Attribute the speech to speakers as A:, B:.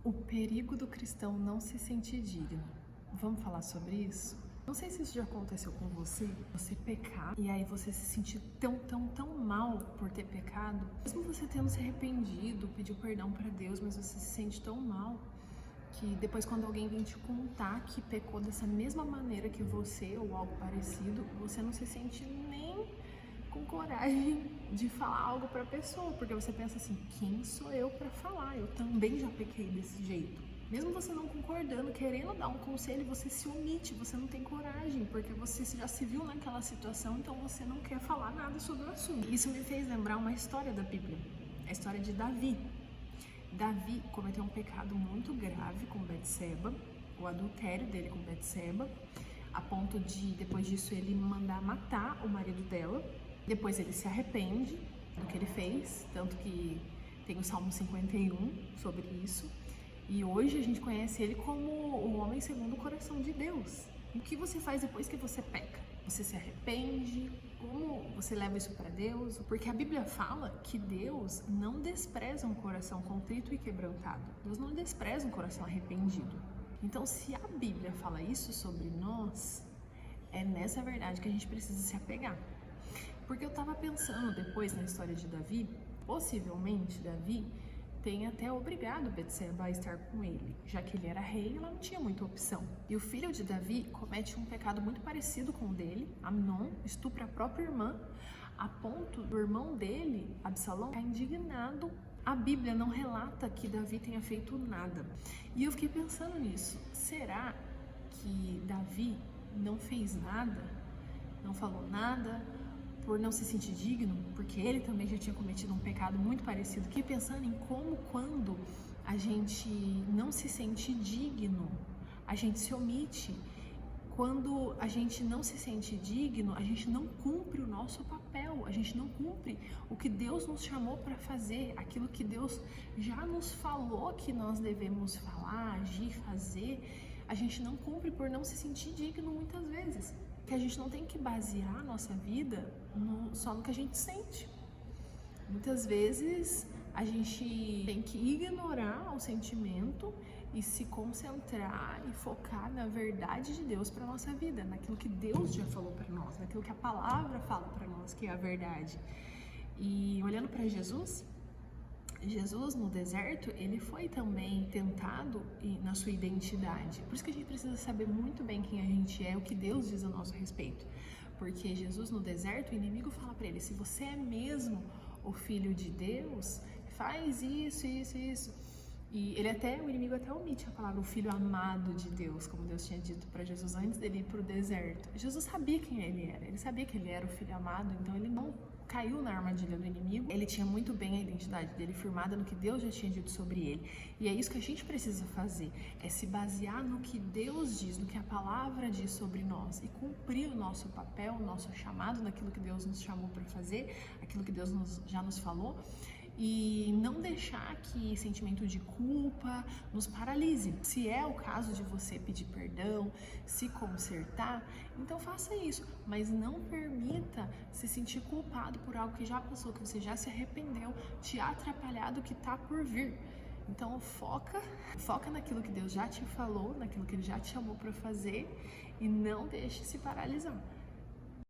A: O perigo do cristão não se sentir digno. Vamos falar sobre isso? Não sei se isso já aconteceu com você pecar e aí você se sentir tão mal por ter pecado, mesmo você tendo se arrependido, pediu perdão para Deus, mas você se sente tão mal que depois quando alguém vem te contar que pecou dessa mesma maneira que você ou algo parecido, você não se sente nem com coragem de falar algo para a pessoa, porque você pensa assim, quem sou eu para falar? Eu também já pequei desse jeito. Mesmo você não concordando, querendo dar um conselho, você se omite, você não tem coragem, porque você já se viu naquela situação, então você não quer falar nada sobre o assunto. Isso me fez lembrar uma história da Bíblia, a história de Davi. Davi cometeu um pecado muito grave com Betseba, o adultério dele com Betseba, a ponto de, depois disso, ele mandar matar o marido dela. Depois ele se arrepende do que ele fez, tanto que tem o Salmo 51 sobre isso. E hoje a gente conhece ele como o homem segundo o coração de Deus. O que você faz depois que você peca? Você se arrepende? Como você leva isso para Deus? Porque a Bíblia fala que Deus não despreza um coração contrito e quebrantado. Deus não despreza um coração arrependido. Então, se a Bíblia fala isso sobre nós, é nessa verdade que a gente precisa se apegar. Porque eu tava pensando depois na história de Davi, possivelmente Davi tenha até obrigado Betseba a estar com ele, já que ele era rei, ela não tinha muita opção. E o filho de Davi comete um pecado muito parecido com o dele, Amnon, estupra a própria irmã, a ponto do irmão dele, Absalão, ficar indignado. A Bíblia não relata que Davi tenha feito nada. E eu fiquei pensando nisso, será que Davi não fez nada, não falou nada, por não se sentir digno, porque ele também já tinha cometido um pecado muito parecido, que pensando em como quando a gente não se sente digno, a gente se omite. Quando a gente não se sente digno, a gente não cumpre o nosso papel, a gente não cumpre o que Deus nos chamou para fazer, aquilo que Deus já nos falou que nós devemos falar, agir, fazer, a gente não cumpre por não se sentir digno muitas vezes. Que a gente não tem que basear a nossa vida só no que a gente sente. Muitas vezes a gente tem que ignorar o sentimento e se concentrar e focar na verdade de Deus para nossa vida, naquilo que Deus já falou para nós, naquilo que a palavra fala para nós que é a verdade. E olhando para Jesus no deserto, ele foi também tentado na sua identidade. Por isso que a gente precisa saber muito bem quem a gente é, o que Deus diz a nosso respeito. Porque Jesus no deserto, o inimigo fala para ele, se você é mesmo o filho de Deus, faz isso. E o inimigo até omite a palavra, o filho amado de Deus, como Deus tinha dito para Jesus antes dele ir para o deserto. Jesus sabia quem ele sabia que ele era o filho amado, então ele não caiu na armadilha do inimigo. Ele tinha muito bem a identidade dele firmada no que Deus já tinha dito sobre ele. E é isso que a gente precisa fazer, é se basear no que Deus diz, no que a palavra diz sobre nós e cumprir o nosso papel, o nosso chamado, naquilo que Deus nos chamou para fazer, aquilo que Deus já nos falou. E não deixar que sentimento de culpa nos paralise. Se é o caso de você pedir perdão, se consertar, então faça isso, mas não permita se sentir culpado por algo que já passou, que você já se arrependeu, te atrapalhar do que está por vir. Então foca naquilo que Deus já te falou, naquilo que Ele já te chamou para fazer e não deixe se paralisar.